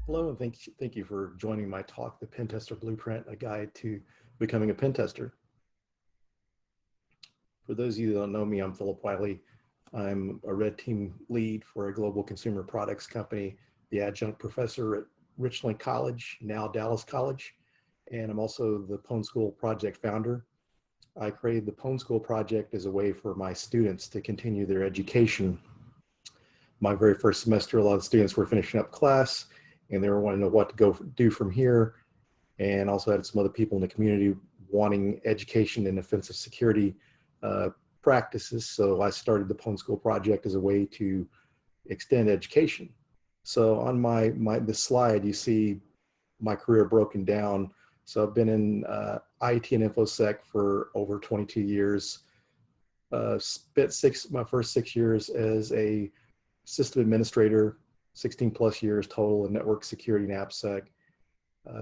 Hello, and thank you for joining my talk, The Pentester Blueprint, a guide to becoming a pen tester. For those of you that don't know me, I'm Philip Wiley. I'm a red team lead for a global consumer products company, the adjunct professor at Richland College, now Dallas College, and I'm also the Pwn School project founder. I created the Pwn School project as a way for my students to continue their education. My very first semester, a lot of students were finishing up class and they were wanting to know what to go do from here. And also had some other people in the community wanting education in offensive security practices. So I started the Pwn School project as a way to extend education. So on this slide, you see my career broken down. So I've been in IT and InfoSec for over 22 years. Spent my first 6 years as a system administrator, 16 plus years total in network security and AppSec.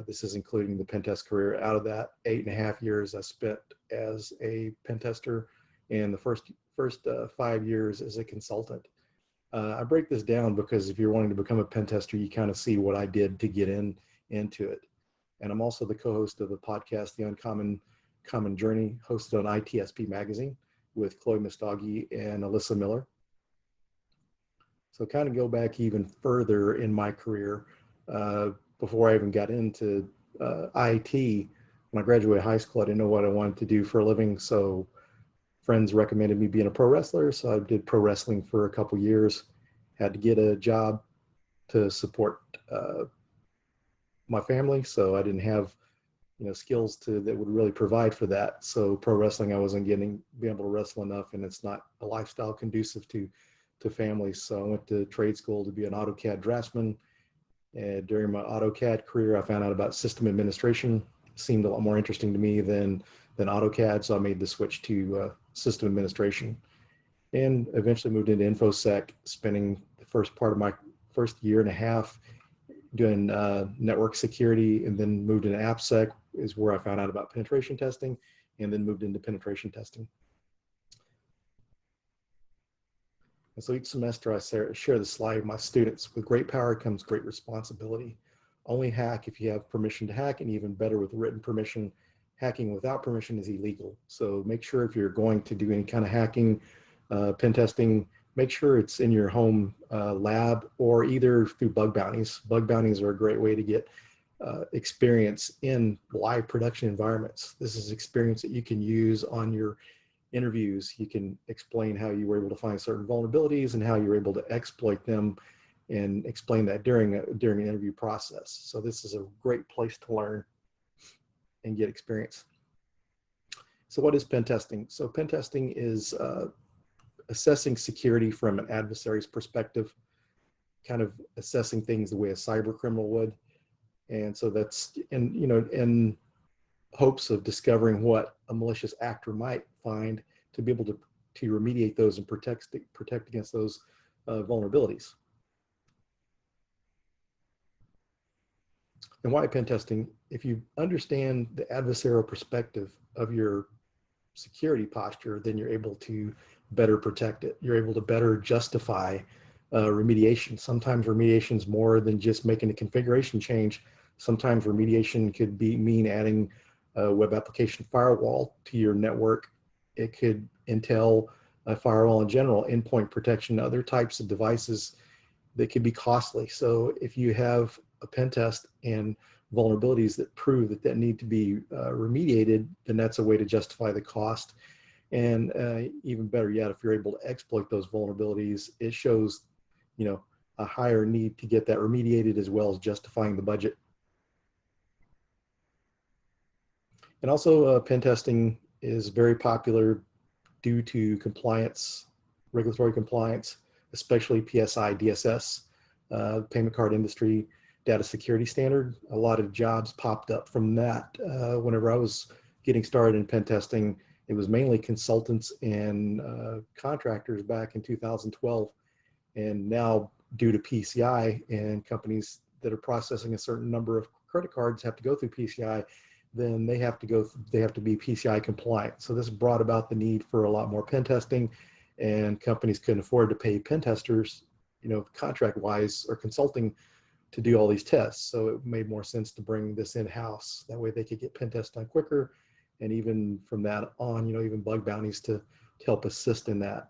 This is including the pen test career. Out of that, 8.5 years I spent as a pen tester, and the first 5 years as a consultant. I break this down because if you're wanting to become a pen tester, you kind of see what I did to get into it. And I'm also the co-host of the podcast, The Uncommon Journey, hosted on ITSP Magazine with Chloe Mustagi and Alyssa Miller. So kind of go back even further in my career, before I even got into IT. When I graduated high school, I didn't know what I wanted to do for a living. So friends recommended me being a pro wrestler. So I did pro wrestling for a couple years, had to get a job to support my family. So I didn't have, skills that would really provide for that. So pro wrestling, I wasn't being able to wrestle enough, and it's not a lifestyle conducive to families. So I went to trade school to be an AutoCAD draftsman. And during my AutoCAD career, I found out about system administration. It seemed a lot more interesting to me than AutoCAD. So I made the switch to system administration, and eventually moved into InfoSec, spending the first part of my first year and a half doing network security, and then moved into AppSec is where I found out about penetration testing, and then moved into penetration testing. And so each semester I share the slide with my students. With great power comes great responsibility. Only hack if you have permission to hack, and even better with written permission. Hacking without permission is illegal. So make sure if you're going to do any kind of hacking, pen testing, make sure it's in your home lab or either through bug bounties. Bug bounties are a great way to get experience in live production environments. This is experience that you can use on your interviews. You can explain how you were able to find certain vulnerabilities and how you were able to exploit them, and explain that during an interview process. So this is a great place to learn and get experience. So what is pen testing? So pen testing is assessing security from an adversary's perspective, kind of assessing things the way a cyber criminal would. And so that's in hopes of discovering what a malicious actor might find, to be able to remediate those and protect against those vulnerabilities. And why pen testing? If you understand the adversarial perspective of your security posture, then you're able to better protect it. You're able to better justify remediation. Sometimes remediation is more than just making a configuration change. Sometimes remediation could mean adding a web application firewall to your network. It could entail a firewall in general, endpoint protection, other types of devices that could be costly. So if you have a pen test and vulnerabilities that prove that need to be remediated, then that's a way to justify the cost. And even better yet, if you're able to exploit those vulnerabilities, it shows, a higher need to get that remediated, as well as justifying the budget. And also pen testing is very popular due to compliance, regulatory compliance, especially PSI DSS, payment card industry data security standard. A lot of jobs popped up from that. Whenever I was getting started in pen testing, it was mainly consultants and contractors back in 2012. And now, due to PCI and companies that are processing a certain number of credit cards have to go through PCI, then they have to be PCI compliant. So this brought about the need for a lot more pen testing, and companies couldn't afford to pay pen testers, contract wise or consulting to do all these tests. So it made more sense to bring this in-house. That way they could get pen tests done quicker. And even from that on, even bug bounties to help assist in that.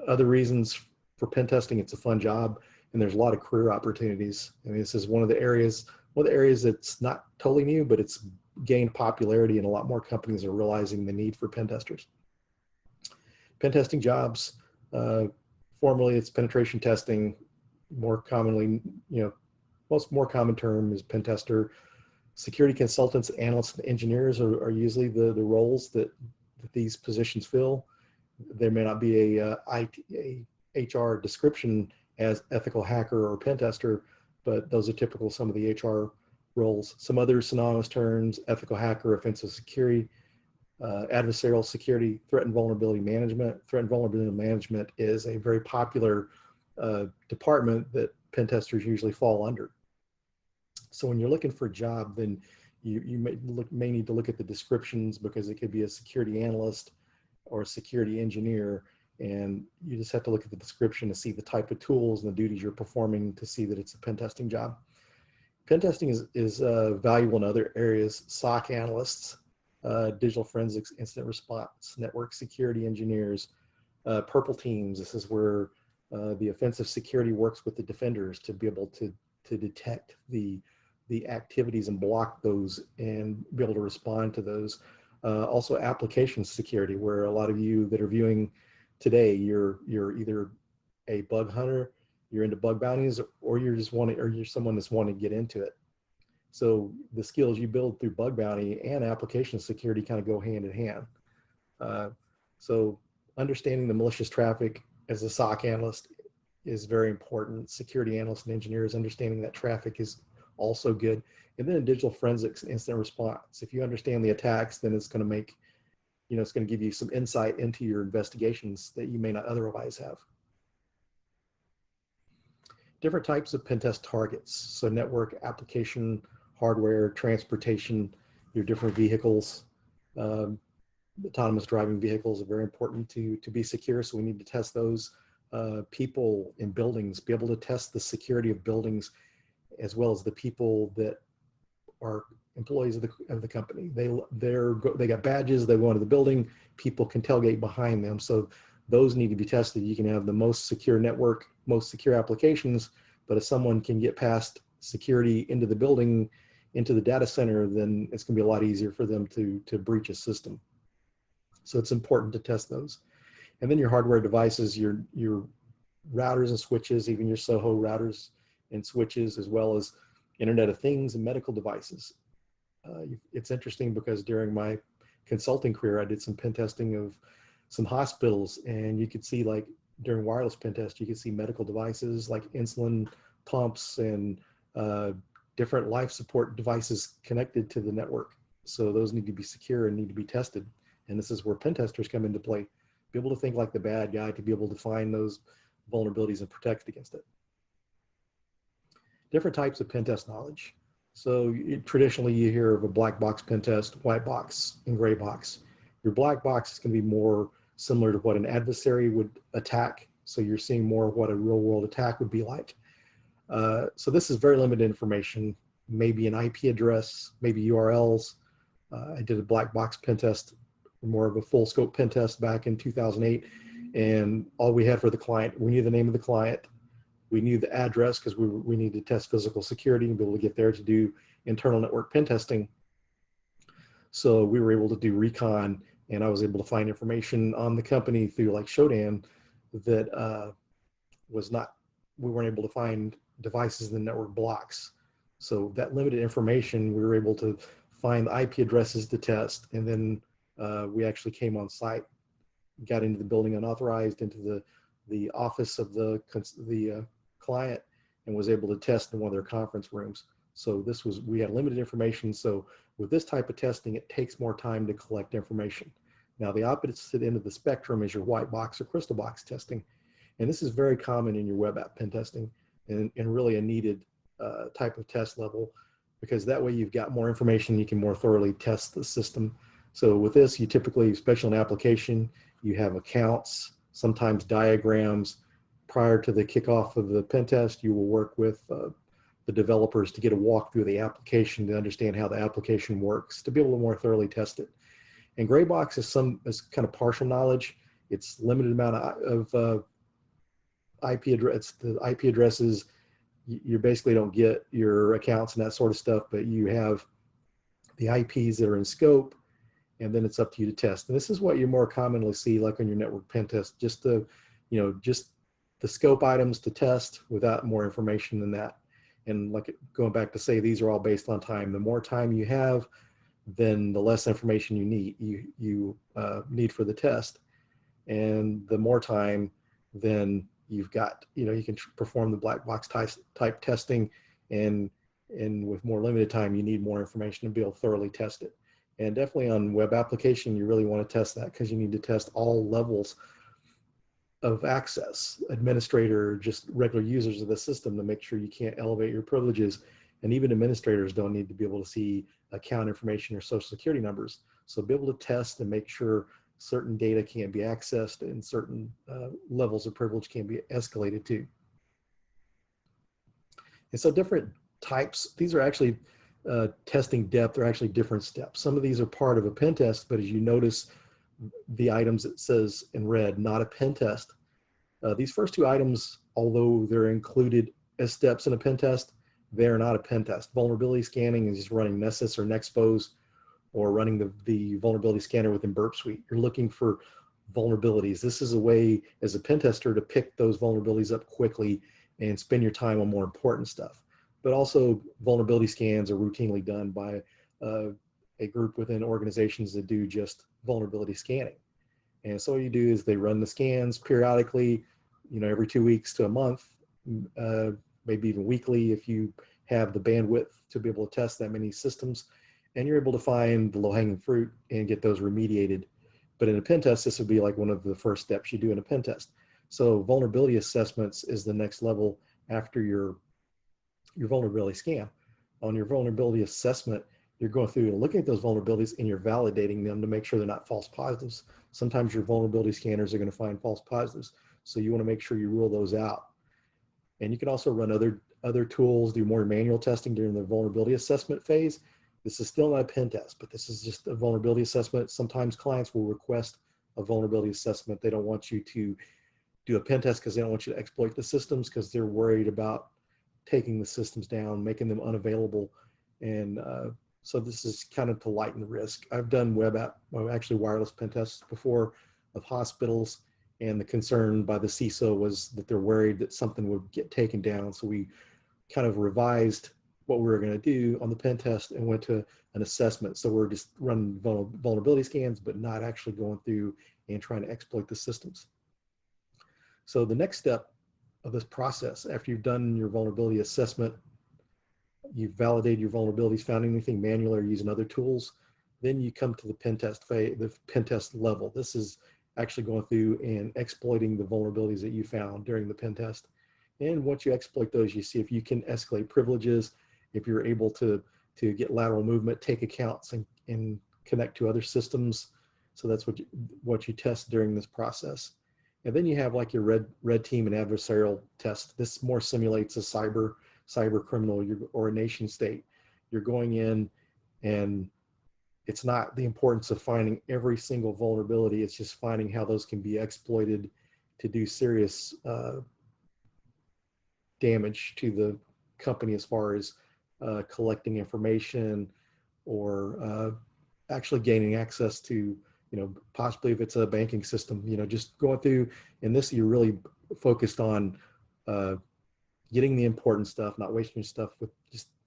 Other reasons for pen testing, it's a fun job and there's a lot of career opportunities. I mean, this is one of the areas that's not totally new, but it's gained popularity and a lot more companies are realizing the need for pen testers. Pen testing jobs, formerly it's penetration testing. More commonly, more common term is pen tester. Security consultants, analysts, and engineers are usually the roles that these positions fill. There may not be a HR description as ethical hacker or pen tester, but those are typical some of the HR roles. Some other synonymous terms: ethical hacker, offensive security, adversarial security, threat and vulnerability management. Threat and vulnerability management is a very popular department that pen testers usually fall under. So when you're looking for a job, then you may need to look at the descriptions, because it could be a security analyst or a security engineer, and you just have to look at the description to see the type of tools and the duties you're performing to see that it's a pen testing job. Pen testing is valuable in other areas: SOC analysts, digital forensics, incident response, network security engineers, purple teams. This is where the offensive security works with the defenders to be able to detect the activities and block those and be able to respond to those. Also application security, where a lot of you that are viewing today, you're either a bug hunter, you're into bug bounties, or you're someone that's wanting to get into it. So the skills you build through bug bounty and application security kind of go hand in hand. So understanding the malicious traffic as a SOC analyst is very important. Security analysts and engineers understanding that traffic is also good. And then in digital forensics and incident response, if you understand the attacks, then it's going to make, it's going to give you some insight into your investigations that you may not otherwise have. Different types of pen test targets. So network, application, hardware, transportation, your different vehicles. Autonomous driving vehicles are very important to be secure, so we need to test those. People in buildings, be able to test the security of buildings, as well as the people that are employees of the company. They got badges, they go into the building, people can tailgate behind them. So those need to be tested. You can have the most secure network, most secure applications, but if someone can get past security into the building, into the data center, then it's gonna be a lot easier for them to breach a system. So it's important to test those. And then your hardware devices, your routers and switches, even your SOHO routers and switches, as well as Internet of Things and medical devices. It's interesting because during my consulting career, I did some pen testing of some hospitals, and you could see, like during wireless pen test, you could see medical devices like insulin pumps and different life support devices connected to the network. So those need to be secure and need to be tested. And this is where pen testers come into play. Be able to think like the bad guy to be able to find those vulnerabilities and protect against it. Different types of pen test knowledge. So traditionally you hear of a black box pen test, white box, and gray box. Your black box is going to be more similar to what an adversary would attack. So you're seeing more of what a real world attack would be like. So this is very limited information, maybe an IP address, maybe URLs. I did a black box pen test, more of a full scope pen test back in 2008. And all we had for the client, we knew the name of the client. We knew the address because we needed to test physical security and be able to get there to do internal network pen testing. So we were able to do recon, and I was able to find information on the company through like Shodan that we weren't able to find devices in the network blocks. So that limited information, we were able to find the IP addresses to test, and then we actually came on site, got into the building unauthorized, into the office of the client, and was able to test in one of their conference rooms. So we had limited information. So with this type of testing, it takes more time to collect information. Now the opposite end of the spectrum is your white box or crystal box testing. And this is very common in your web app pen testing, and really a needed type of test level, because that way you've got more information, you can more thoroughly test the system. So with this, you typically, especially in application, you have accounts, sometimes diagrams. Prior to the kickoff of the pen test, you will work with the developers to get a walkthrough of the application to understand how the application works, to be able to more thoroughly test it. And gray box is kind of partial knowledge. It's limited amount of IP address. The IP addresses, you basically don't get your accounts and that sort of stuff, but you have the IPs that are in scope, and then it's up to you to test. And this is what you more commonly see, like on your network pen test, just the, just the scope items to test without more information than that. And like going back to say, these are all based on time. The more time you have, then the less information you need for the test. And the more time, then you've got, you can perform the black box type testing, and with more limited time, you need more information to be able to thoroughly test it. And definitely on web application, you really want to test that, because you need to test all levels of access, administrator, just regular users of the system, to make sure you can't elevate your privileges. And even administrators don't need to be able to see account information or social security numbers. So be able to test and make sure certain data can be accessed and certain levels of privilege can be escalated to. And so different types, these are actually testing depth, are actually different steps. Some of these are part of a pen test, but as you notice the items, it says in red, not a pen test. These first two items, although they're included as steps in a pen test, they're not a pen test. Vulnerability scanning is just running Nessus or Nexpose, or running the vulnerability scanner within Burp Suite. You're looking for vulnerabilities. This is a way as a pen tester to pick those vulnerabilities up quickly and spend your time on more important stuff. But also vulnerability scans are routinely done by a group within organizations that do just vulnerability scanning. And so what you do is they run the scans periodically, every 2 weeks to a month, maybe even weekly if you have the bandwidth to be able to test that many systems, and you're able to find the low-hanging fruit and get those remediated. But in a pen test, this would be like one of the first steps you do in a pen test. So vulnerability assessments is the next level after your vulnerability scan. On your vulnerability assessment, you're going through and looking at those vulnerabilities, and you're validating them to make sure they're not false positives. Sometimes your vulnerability scanners are going to find false positives, so you want to make sure you rule those out. And you can also run other tools, do more manual testing during the vulnerability assessment phase. This is still not a pen test, but this is just a vulnerability assessment. Sometimes clients will request a vulnerability assessment. They don't want you to do a pen test because they don't want you to exploit the systems, because they're worried about taking the systems down, making them unavailable. And so this is kind of to lighten the risk. I've done actually wireless pen tests before of hospitals, and the concern by the CISO was that they're worried that something would get taken down. So we kind of revised what we were going to do on the pen test and went to an assessment. So we're just running vulnerability scans, but not actually going through and trying to exploit the systems. So the next step of this process, after you've done your vulnerability assessment, you've validated your vulnerabilities, found anything manual or using other tools, then you come to the pen test phase, the pen test level. This is actually going through and exploiting the vulnerabilities that you found during the pen test. And once you exploit those, you see if you can escalate privileges, if you're able to get lateral movement, take accounts, and connect to other systems. So that's what you test during this process. And then you have like your red team and adversarial test. This more simulates a cyber criminal or a nation state. You're going in, and it's not the importance of finding every single vulnerability. It's just finding how those can be exploited to do serious damage to the company, as far as collecting information or actually gaining access to, possibly if it's a banking system, just going through. In this, you're really focused on getting the important stuff, not wasting your stuff with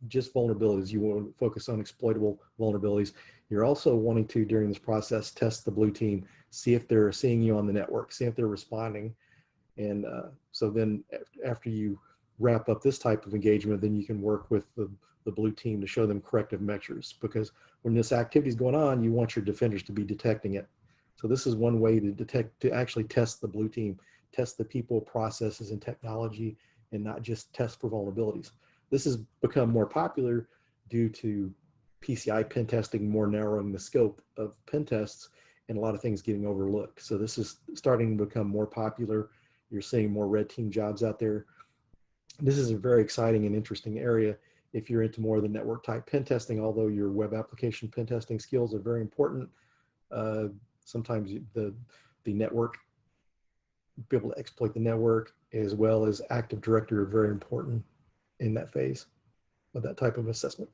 just vulnerabilities. You want to focus on exploitable vulnerabilities. You're also wanting to, during this process, test the blue team, see if they're seeing you on the network, see if they're responding. And so then after you wrap up this type of engagement, then you can work with the blue team to show them corrective measures, because when this activity is going on, you want your defenders to be detecting it. So this is one way to actually test the blue team, test the people, processes, and technology, and not just test for vulnerabilities. This has become more popular due to PCI pen testing, more narrowing the scope of pen tests, and a lot of things getting overlooked. So this is starting to become more popular. You're seeing more red team jobs out there. This is a very exciting and interesting area if you're into more of the network type pen testing, although your web application pen testing skills are very important. Uh, Sometimes the network, be able to exploit the network as well as Active Directory are very important in that phase of that type of assessment.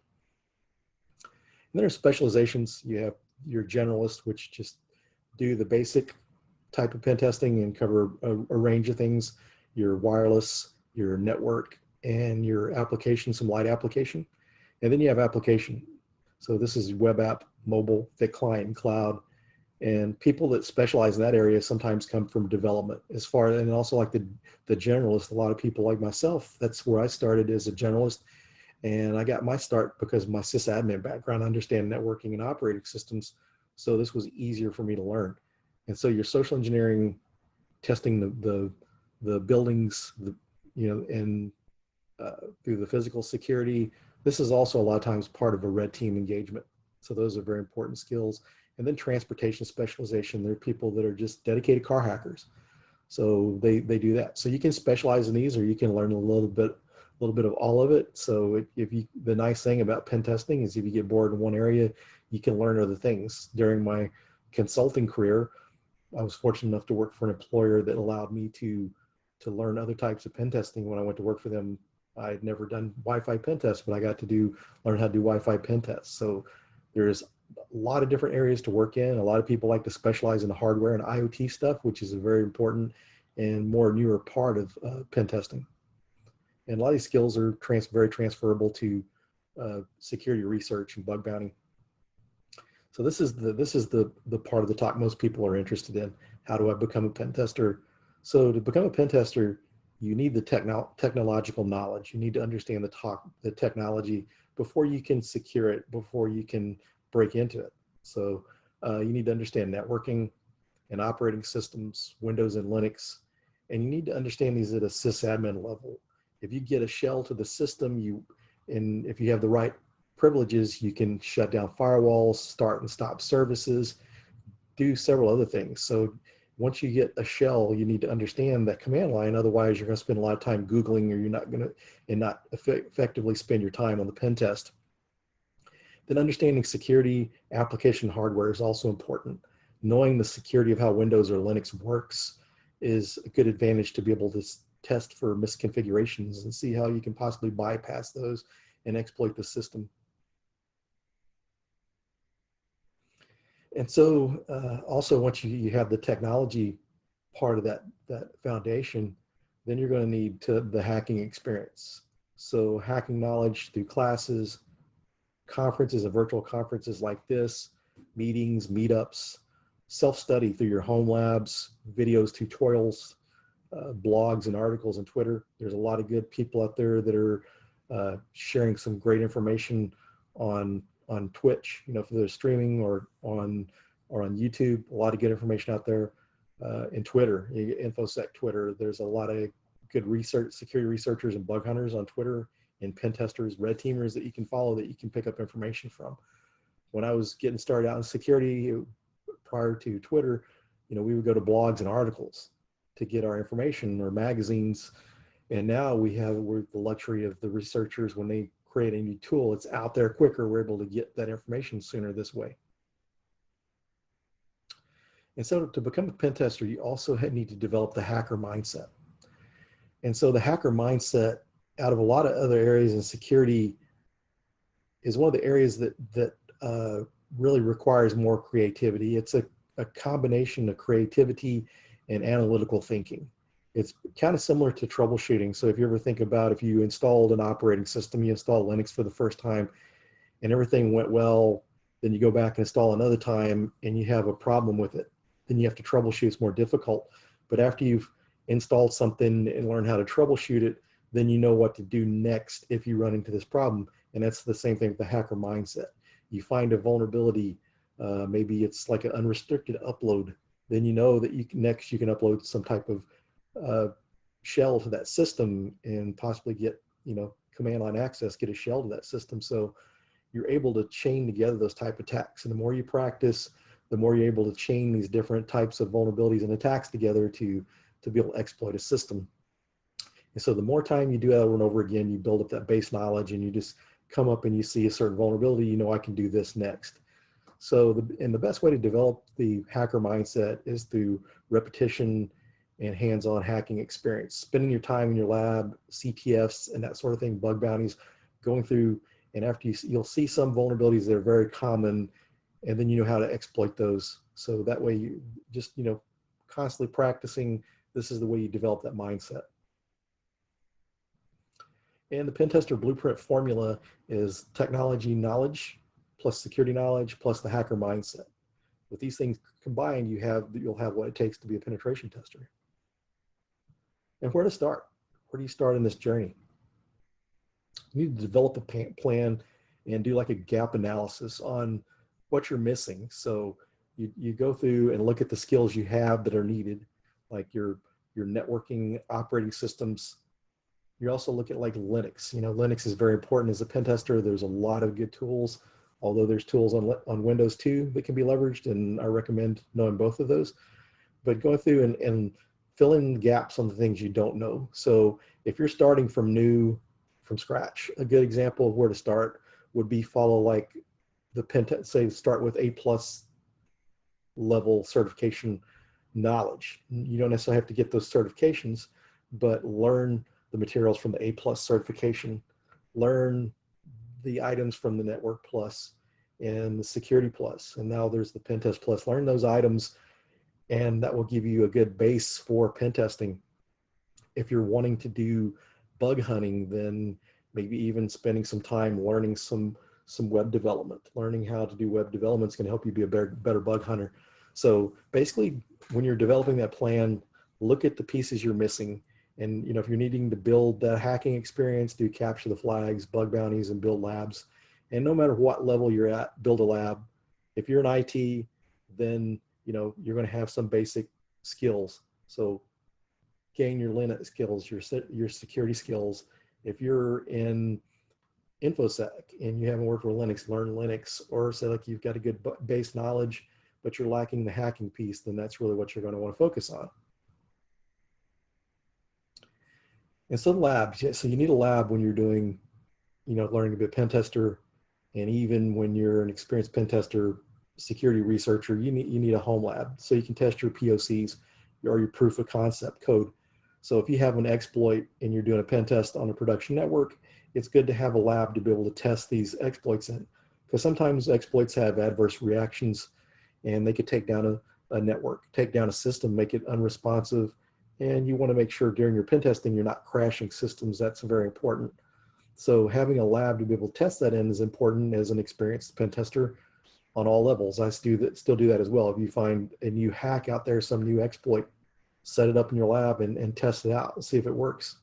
And there are specializations. You have your generalist, which just do the basic type of pen testing and cover a range of things, your wireless, your network, and your application, some light application. And then you have application. So this is web app, mobile, thick client, and cloud. And people that specialize in that area sometimes come from development as far, and also like the generalist, a lot of people like myself, that's where I started as a generalist. And I got my start because of my sysadmin background, I understand networking and operating systems. So this was easier for me to learn. And so your social engineering, testing the buildings, and through the physical security, this is also a lot of times part of a red team engagement. So those are very important skills. And then transportation specialization, there are people that are just dedicated car hackers. So they do that. So you can specialize in these, or you can learn a little bit of all of it. So the nice thing about pen testing is if you get bored in one area, you can learn other things. During my consulting career, I was fortunate enough to work for an employer that allowed me to learn other types of pen testing. When I went to work for them, I had never done Wi-Fi pen tests, but I got to learn how to do Wi-Fi pen tests. So there's a lot of different areas to work in. A lot of people like to specialize in the hardware and IoT stuff, which is a very important and more newer part of pen testing. And a lot of these skills are very transferable to security research and bug bounty. So this is the part of the talk most people are interested in. How do I become a pen tester? So to become a pen tester, you need the technological knowledge. You need to understand the technology before you can secure it, before you can break into it. So you need to understand networking and operating systems, Windows and Linux, and you need to understand these at a sysadmin level. If you get a shell to the system, and if you have the right privileges, you can shut down firewalls, start and stop services, do several other things. So once you get a shell, you need to understand that command line. Otherwise, you're going to spend a lot of time Googling, or you're not going to, and not effectively spend your time on the pen test. Then understanding security, application hardware is also important. Knowing the security of how Windows or Linux works is a good advantage to be able to test for misconfigurations and see how you can possibly bypass those and exploit the system. And so also once you have the technology part of that foundation, then you're going to need the hacking experience. So hacking knowledge through classes, conferences and virtual conferences like this, meetings, meetups, self-study through your home labs, videos, tutorials, blogs and articles on Twitter. There's a lot of good people out there that are sharing some great information on Twitch, for the streaming, or on YouTube. A lot of good information out there. In Twitter, InfoSec Twitter. There's a lot of good security researchers and bug hunters on Twitter, and pen testers, red teamers that you can follow, that you can pick up information from. When I was getting started out in security prior to Twitter, we would go to blogs and articles to get our information, or magazines. And now we're the luxury of the researchers. When they create a new tool, it's out there quicker. We're able to get that information sooner this way. And so to become a pen tester, you also need to develop the hacker mindset. And so the hacker mindset, out of a lot of other areas in security, is one of the areas that really requires more creativity. It's a combination of creativity and analytical thinking. It's kind of similar to troubleshooting. So if you ever think about, if you installed an operating system, you install Linux for the first time and everything went well, then you go back and install another time and you have a problem with it. Then you have to troubleshoot. It's more difficult. But after you've installed something and learned how to troubleshoot it, then you know what to do next if you run into this problem. And that's the same thing with the hacker mindset. You find a vulnerability, maybe it's like an unrestricted upload, then you know that you can upload some type of shell to that system and possibly get command line access, get a shell to that system. So you're able to chain together those type of attacks. And the more you practice, the more you're able to chain these different types of vulnerabilities and attacks together to be able to exploit a system. And so the more time you do that over and over again, you build up that base knowledge, and you just come up and you see a certain vulnerability, you know, I can do this next. So the best way to develop the hacker mindset is through repetition and hands-on hacking experience, spending your time in your lab, CTFs and that sort of thing, bug bounties, going through, and after you'll see some vulnerabilities that are very common, and then you know how to exploit those. So that way you just, you know, constantly practicing, this is the way you develop that mindset. And the Pentester blueprint formula is technology knowledge plus security knowledge plus the hacker mindset. With these things combined, you'll have what it takes to be a penetration tester. And where to start? Where do you start in this journey? You need to develop a plan and do like a gap analysis on what you're missing. So you go through and look at the skills you have that are needed, like your networking operating systems. You also look at like Linux. You know, Linux is very important as a pen tester. There's a lot of good tools, although there's tools on Windows too that can be leveraged, and I recommend knowing both of those. But going through and fill in gaps on the things you don't know. So if you're starting from scratch, a good example of where to start would be follow like the pen test, say start with A+ level certification knowledge. You don't necessarily have to get those certifications, but learn the materials from the A+ certification, learn the items from the Network Plus and the Security Plus, and now there's the Pen Test Plus. Learn those items, and that will give you a good base for pen testing. If you're wanting to do bug hunting, then maybe even spending some time learning some web development. Learning how to do web development is going to help you be a better bug hunter. So basically, when you're developing that plan, look at the pieces you're missing. And you know, if you're needing to build that hacking experience, do capture the flags, bug bounties, and build labs. And no matter what level you're at, build a lab. If you're in IT, then you know you're going to have some basic skills. So gain your Linux skills, your security skills. If you're in InfoSec and you haven't worked with Linux, learn Linux. Or say like you've got a good base knowledge, but you're lacking the hacking piece, then that's really what you're going to want to focus on. And so labs, so you need a lab when you're doing, you know, learning to be a pen tester, and even when you're an experienced pen tester, security researcher, you need a home lab so you can test your POCs or your proof of concept code. So if you have an exploit and you're doing a pen test on a production network, it's good to have a lab to be able to test these exploits in, because sometimes exploits have adverse reactions and they could take down a network, take down a system, make it unresponsive. And you want to make sure during your pen testing, you're not crashing systems. That's very important. So having a lab to be able to test that in is important as an experienced pen tester on all levels. I still do that as well. If you find a new hack out there, some new exploit, set it up in your lab and test it out and see if it works.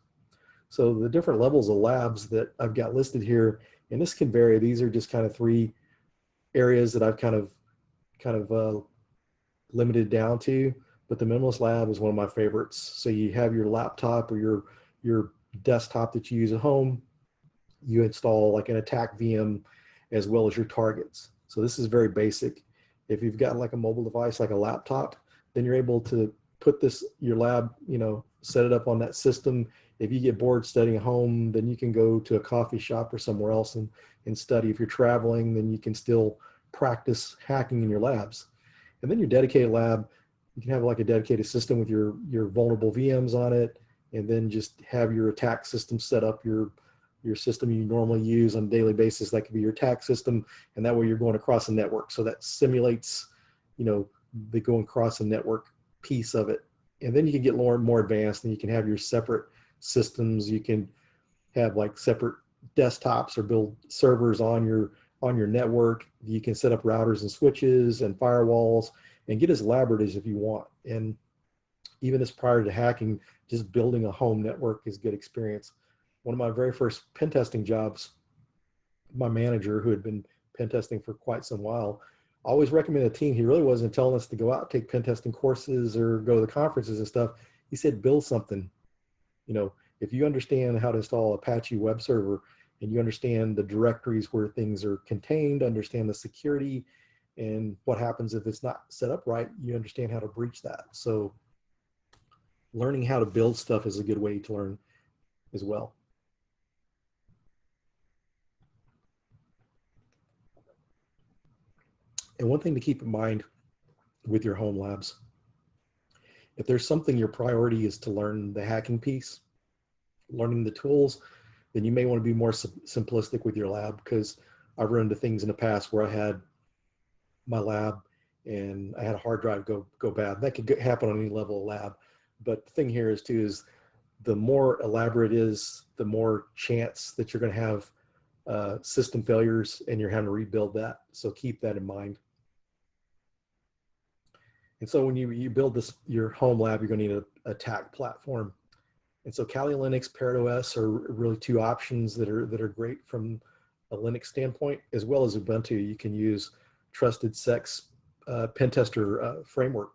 So the different levels of labs that I've got listed here, and this can vary. These are just kind of 3 areas that I've kind of limited down to. But the Minimalist Lab is one of my favorites. So you have your laptop or your desktop that you use at home. You install like an attack VM as well as your targets. So this is very basic. If you've got like a mobile device like a laptop, then you're able to put your lab, you know, set it up on that system. If you get bored studying at home, then you can go to a coffee shop or somewhere else and study. If you're traveling, then you can still practice hacking in your labs. And then your dedicated lab, you can have like a dedicated system with your vulnerable VMs on it, and then just have your attack system set up, your system you normally use on a daily basis. That could be your attack system, and that way you're going across a network. So that simulates, you know, the going across a network piece of it. And then you can get more advanced, and you can have your separate systems. You can have like separate desktops or build servers on your network. You can set up routers and switches and firewalls, and get as elaborate as if you want. And even as prior to hacking, just building a home network is a good experience. One of my very first pen testing jobs, my manager, who had been pen testing for quite some while, always recommended a team. He really wasn't telling us to go out, take pen testing courses or go to the conferences and stuff. He said, build something. You know, if you understand how to install Apache web server, and you understand the directories where things are contained, understand the security, And what happens if it's not set up right, you understand how to breach that. So learning how to build stuff is a good way to learn as well. And one thing to keep in mind with your home labs, if there's something your priority is to learn the hacking piece, learning the tools, then you may want to be more simplistic with your lab, because I've run into things in the past where I had my lab and I had a hard drive go bad. That could happen on any level of lab. But the thing here is too, is the more elaborate it is, the more chance that you're going to have system failures and you're having to rebuild that. So keep that in mind. And so when you build your home lab, you're going to need a TAC platform. And so Kali Linux, Parrot OS are really two options that are great from a Linux standpoint, as well as Ubuntu. You can use Trusted Sex Pentester framework,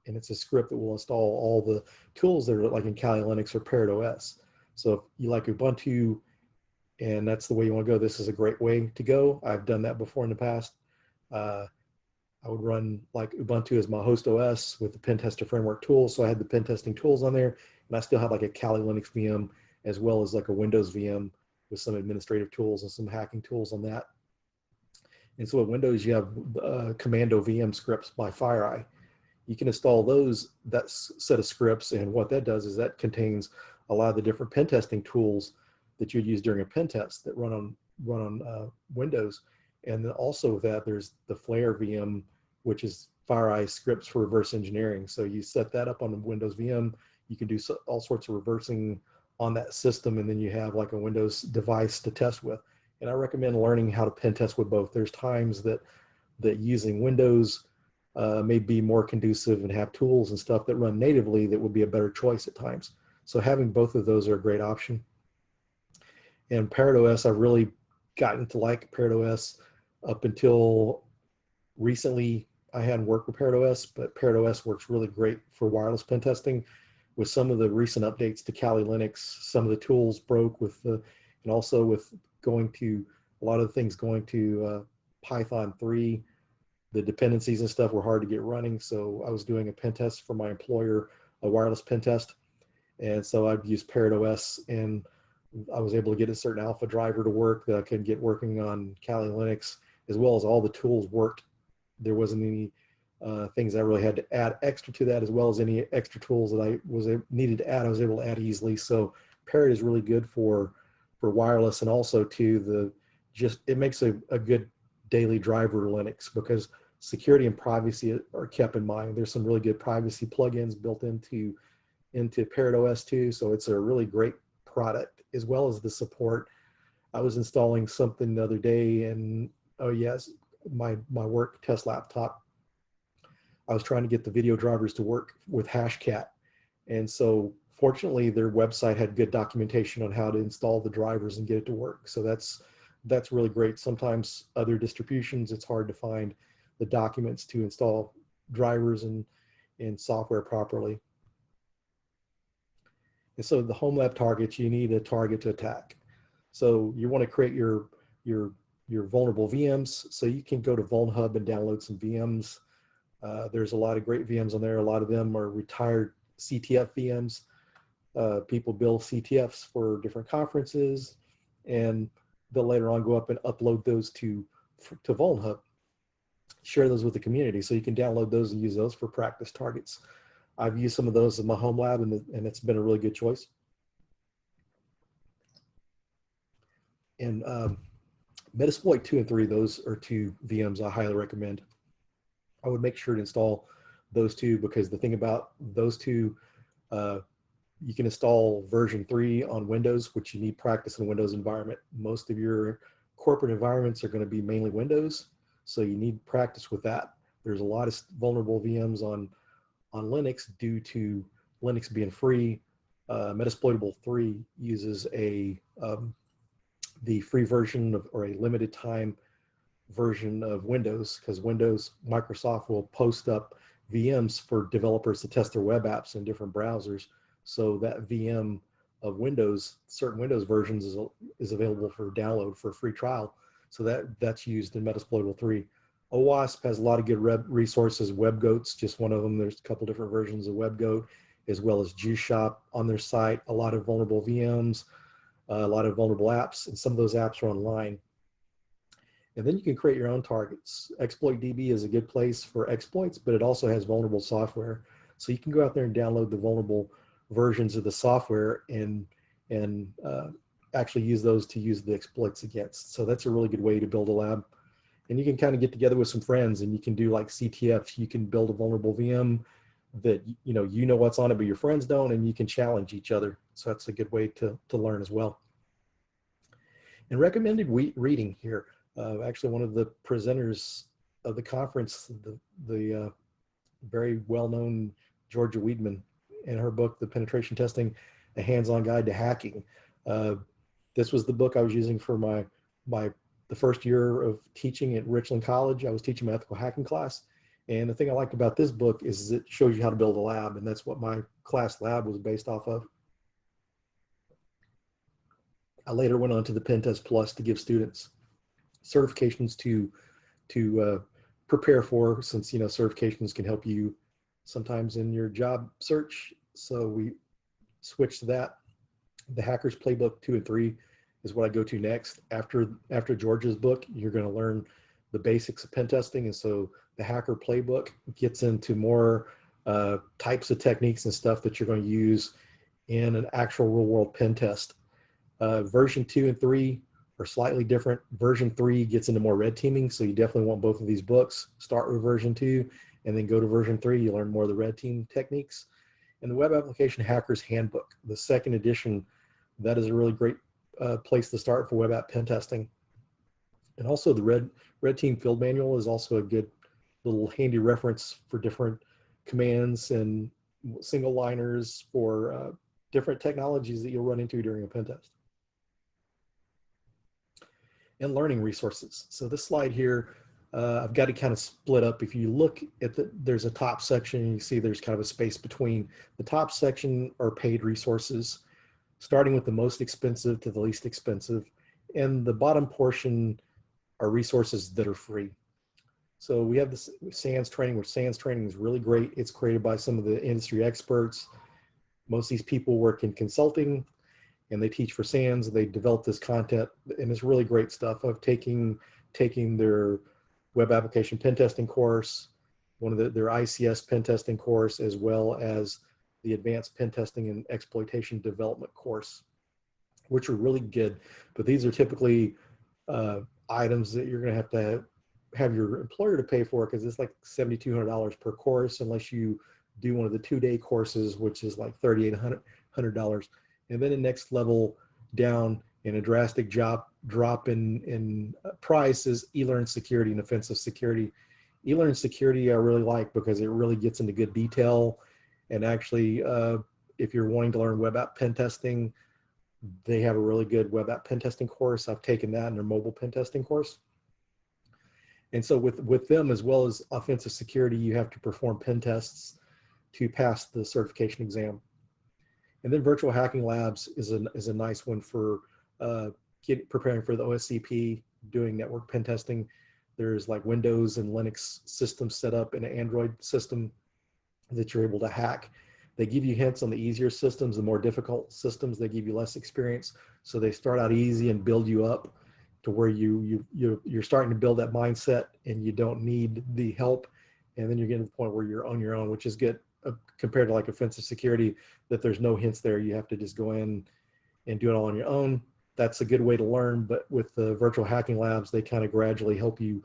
and it's a script that will install all the tools that are like in Kali Linux or Parrot OS. So if you like Ubuntu and that's the way you want to go, this is a great way to go. I've done that before in the past. I would run like Ubuntu as my host OS with the Pentester framework tools. So I had the pen testing tools on there, and I still had like a Kali Linux VM as well as like a Windows VM with some administrative tools and some hacking tools on that. And so with Windows, you have Commando VM scripts by FireEye. You can install that set of scripts, and what that does is that contains a lot of the different pen testing tools that you'd use during a pen test that run on Windows. And then also with that, there's the Flare VM, which is FireEye scripts for reverse engineering. So you set that up on the Windows VM, you can do all sorts of reversing on that system, and then you have like a Windows device to test with. And I recommend learning how to pen test with both. There's times that using Windows may be more conducive and have tools and stuff that run natively that would be a better choice at times. So having both of those are a great option. And Parrot OS, I've really gotten to like Parrot OS up until recently. I hadn't worked with Parrot OS, but Parrot OS works really great for wireless pen testing. With some of the recent updates to Kali Linux, some of the tools broke and also with going to a lot of the things going to Python 3, the dependencies and stuff were hard to get running. So I was doing a pen test for my employer, a wireless pen test. And so I'd use Parrot OS, and I was able to get a certain alpha driver to work that I could get working on Kali Linux, as well as all the tools worked. There wasn't any things I really had to add extra to that, as well as any extra tools that I needed to add. I was able to add easily. So Parrot is really good for wireless, and also to it makes a good daily driver Linux, because security and privacy are kept in mind. There's some really good privacy plugins built into Parrot OS too. So it's a really great product, as well as the support. I was installing something the other day, and oh yes, my work test laptop, I was trying to get the video drivers to work with Hashcat. And so fortunately their website had good documentation on how to install the drivers and get it to work. So that's really great. Sometimes other distributions, it's hard to find the documents to install drivers and software properly. And so the home lab targets, you need a target to attack. So you want to create your vulnerable VMs. So you can go to VulnHub and download some VMs. There's a lot of great VMs on there. A lot of them are retired CTF VMs. People build CTFs for different conferences, and they'll later on go up and upload those to VulnHub, share those with the community. So you can download those and use those for practice targets. I've used some of those in my home lab, and it's been a really good choice. And Metasploit 2 and 3, those are two VMs I highly recommend. I would make sure to install those two, because the thing about those two, you can install version 3 on Windows, which you need practice in a Windows environment. Most of your corporate environments are going to be mainly Windows, so you need practice with that. There's a lot of vulnerable VMs on Linux due to Linux being free. Metasploitable 3 uses the free version or a limited time version of Windows, because Microsoft will post up VMs for developers to test their web apps in different browsers. So that VM of Windows, certain Windows versions is available for download for a free trial. So that's used in Metasploitable 3. OWASP has a lot of good resources. WebGoat's just one of them. There's a couple different versions of WebGoat, as well as JuiceShop on their site. A lot of vulnerable VMs, a lot of vulnerable apps, and some of those apps are online. And then you can create your own targets. ExploitDB is a good place for exploits, but it also has vulnerable software. So you can go out there and download the vulnerable versions of the software and actually use those to use the exploits against. So that's a really good way to build a lab. And you can kind of get together with some friends and you can do like CTFs. You can build a vulnerable VM that you know what's on it, but your friends don't, and you can challenge each other. So that's a good way to learn as well. And recommended reading here. Actually, one of the presenters of the conference, the very well-known Georgia Weidman, in her book, The Penetration Testing, A Hands-On Guide to Hacking. This was the book I was using for the first year of teaching at Richland College. I was teaching my ethical hacking class. And the thing I liked about this book is it shows you how to build a lab. And that's what my class lab was based off of. I later went on to the Pentest Plus to give students certifications to prepare for, since certifications can help you sometimes in your job search. So we switched to that. The Hackers Playbook 2 and 3 is what I go to next. After George's book, you're going to learn the basics of pen testing, and so the Hacker Playbook gets into more types of techniques and stuff that you're going to use in an actual real-world pen test. Version 2 and 3 are slightly different. Version 3 gets into more red teaming, so you definitely want both of these books. Start with version 2 and then go to version 3. You learn more of the red team techniques. And the Web Application Hacker's Handbook, the second edition, that is a really great place to start for web app pen testing. And also the red team field manual is also a good little handy reference for different commands and single liners for different technologies that you'll run into during a pen test. And learning resources. So this slide here, I've got to kind of split up. If you look at there's a top section, and you see there's kind of a space between. The top section are paid resources, starting with the most expensive to the least expensive. And the bottom portion are resources that are free. So we have this SANS training, which SANS training is really great. It's created by some of the industry experts. Most of these people work in consulting and they teach for SANS. They develop this content and it's really great stuff. Of taking their web application pen testing course, their ICS pen testing course, as well as the advanced pen testing and exploitation development course, which are really good. But these are typically items that you're going to have your employer to pay for, because it's like $7,200 per course, unless you do one of the 2-day courses, which is like $3,800. And then the next level down in a drastic drop in price is eLearn Security and Offensive Security. eLearn Security I really like because it really gets into good detail. And actually, if you're wanting to learn web app pen testing, they have a really good web app pen testing course. I've taken that in their mobile pen testing course. And so with them, as well as offensive security, you have to perform pen tests to pass the certification exam. And then virtual hacking labs is a nice one for preparing for the OSCP, doing network pen testing. There's like Windows and Linux systems set up in an Android system that you're able to hack. They give you hints on the easier systems. The more difficult systems, they give you less experience. So they start out easy and build you up to where you're starting to build that mindset and you don't need the help. And then you're getting to the point where you're on your own, which is good compared to like offensive security, that there's no hints there. You have to just go in and do it all on your own. That's a good way to learn. But with the virtual hacking labs, they kind of gradually help you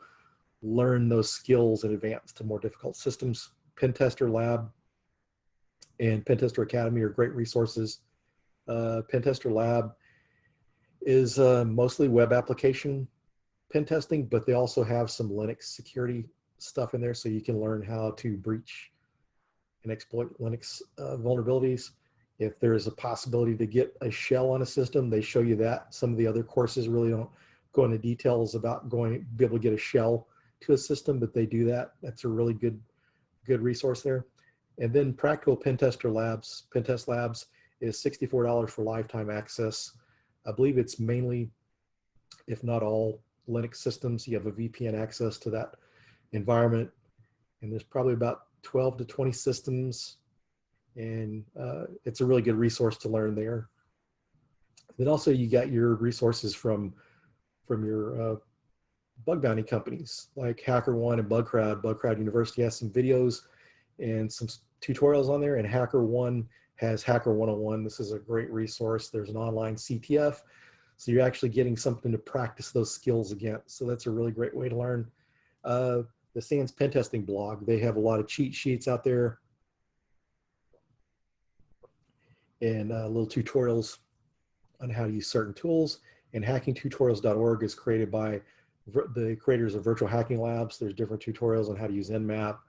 learn those skills in advance to more difficult systems. Pentester Lab and Pentester Academy are great resources. Pentester Lab is mostly web application pen testing, but they also have some Linux security stuff in there, so you can learn how to breach and exploit Linux vulnerabilities. If there's a possibility to get a shell on a system, they show you that. Some of the other courses really don't go into details about be able to get a shell to a system, but they do that. That's a really good resource there. And then Practical Pentester Labs, Pentest Labs, is $64 for lifetime access. I believe it's mainly, if not all, Linux systems. You have a VPN access to environment. And there's probably about 12 to 20 systems. And it's a really good resource to learn there. Then also you got your resources from your bug bounty companies like HackerOne and BugCrowd. BugCrowd University has some videos and some tutorials on there, and HackerOne has Hacker 101. This is a great resource. There's an online CTF, so you're actually getting something to practice those skills against. So that's a really great way to learn. The SANS pen testing blog, they have a lot of cheat sheets out there and little tutorials on how to use certain tools. And hackingtutorials.org is created by the creators of Virtual Hacking Labs. There's different tutorials on how to use Nmap.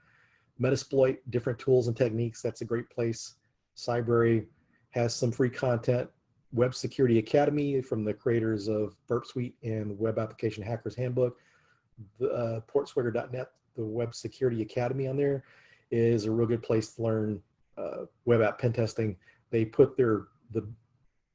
Metasploit, different tools and techniques. That's a great place. Cybrary has some free content. Web Security Academy from the creators of Burp Suite and Web Application Hackers Handbook. Portswigger.net, the Web Security Academy on there is a real good place to learn web app pen testing. They put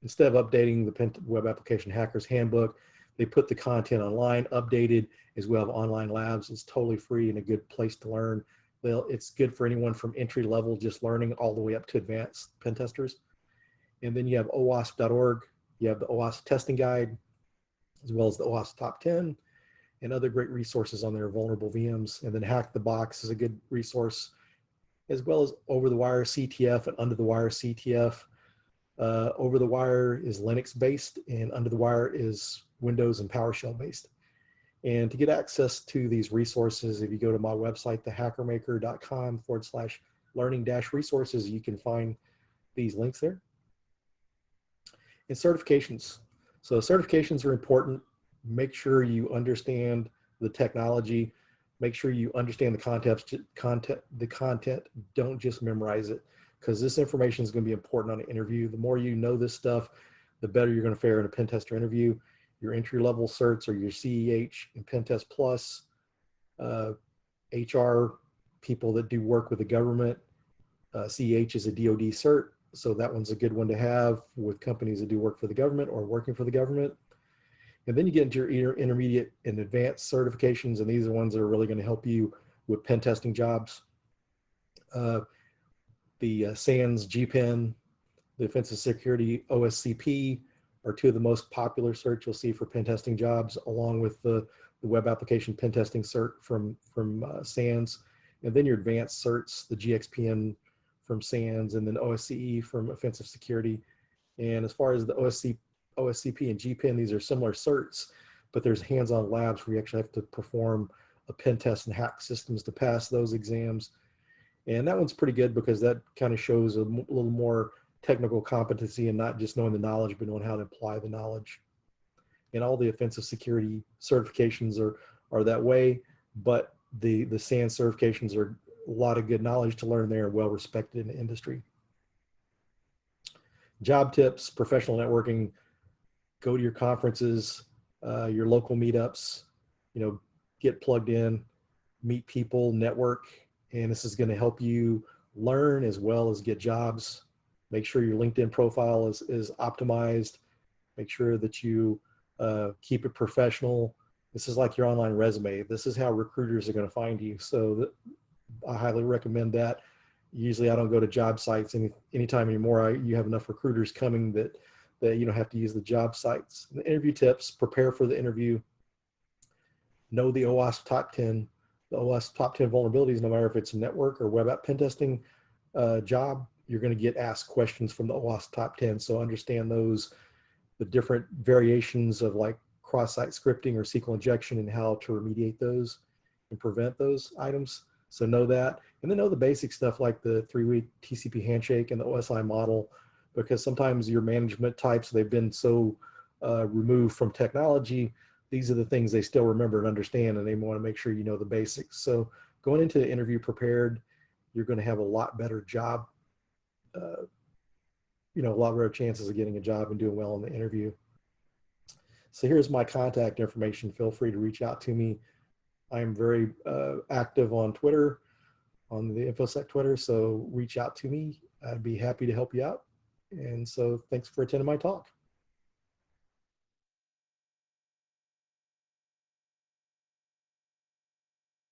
instead of updating the Web Application Hackers Handbook, they put the content online, updated, as well as online labs. It's totally free and a good place to learn. It's good for anyone from entry level, just learning, all the way up to advanced pen testers. And then you have OWASP.org. You have the OWASP testing guide, as well as the OWASP top 10 and other great resources on there, vulnerable VMs. And then Hack the Box is a good resource, as well as Over the Wire CTF and Under the Wire CTF. Over the Wire is Linux based, and Under the Wire is Windows and PowerShell based. And to get access to these resources, if you go to my website, thehackermaker.com/learning-resources, you can find these links there. And certifications. So certifications are important. Make sure you understand the technology. Make sure you understand the content. Don't just memorize it, because this information is going to be important on an interview. The more you know this stuff, the better you're going to fare in a pen tester interview. Your entry-level certs are your CEH and Pentest Plus, HR people that do work with the government. CEH is a DoD cert, so that one's a good one to have with companies that do work for the government or working for the government. And then you get into your intermediate and advanced certifications, and these are ones that are really going to help you with pen testing jobs. The SANS GPen, the Offensive Security OSCP are two of the most popular certs you'll see for pen testing jobs, along with the Web Application Pen Testing cert from SANS. And then your advanced certs, the GXPN from SANS, and then OSCE from Offensive Security. And as far as the OSCP and GPen, these are similar certs, but there's hands-on labs where you actually have to perform a pen test and hack systems to pass those exams. And that one's pretty good because that kind of shows a little more technical competency and not just knowing the knowledge, but knowing how to apply the knowledge. And all the offensive security certifications are that way, but the SANS certifications are a lot of good knowledge to learn there and well respected in the industry. Job tips, professional networking, go to your conferences, your local meetups, get plugged in, meet people, network, and this is going to help you learn as well as get jobs. Make sure your LinkedIn profile is optimized. Make sure that you keep it professional. This is like your online resume. This is how recruiters are going to find you. So I highly recommend that. Usually I don't go to job sites anytime anymore. You have enough recruiters coming that you don't have to use the job sites. The interview tips: prepare for the interview. Know the OWASP top 10. The OWASP top 10 vulnerabilities, no matter if it's a network or web app pen testing job, you're going to get asked questions from the OWASP top 10. So understand those, the different variations of like cross-site scripting or SQL injection and how to remediate those and prevent those items. So know that. And then know the basic stuff like the 3-week TCP handshake and the OSI model, because sometimes your management types, they've been so removed from technology, these are the things they still remember and understand, and they want to make sure you know the basics. So going into the interview prepared, you're going to have a lot better job, a lot better chances of getting a job and doing well in the interview. So here's my contact information. Feel free to reach out to me. I'm very active on Twitter, on the InfoSec Twitter, so reach out to me. I'd be happy to help you out. And so thanks for attending my talk.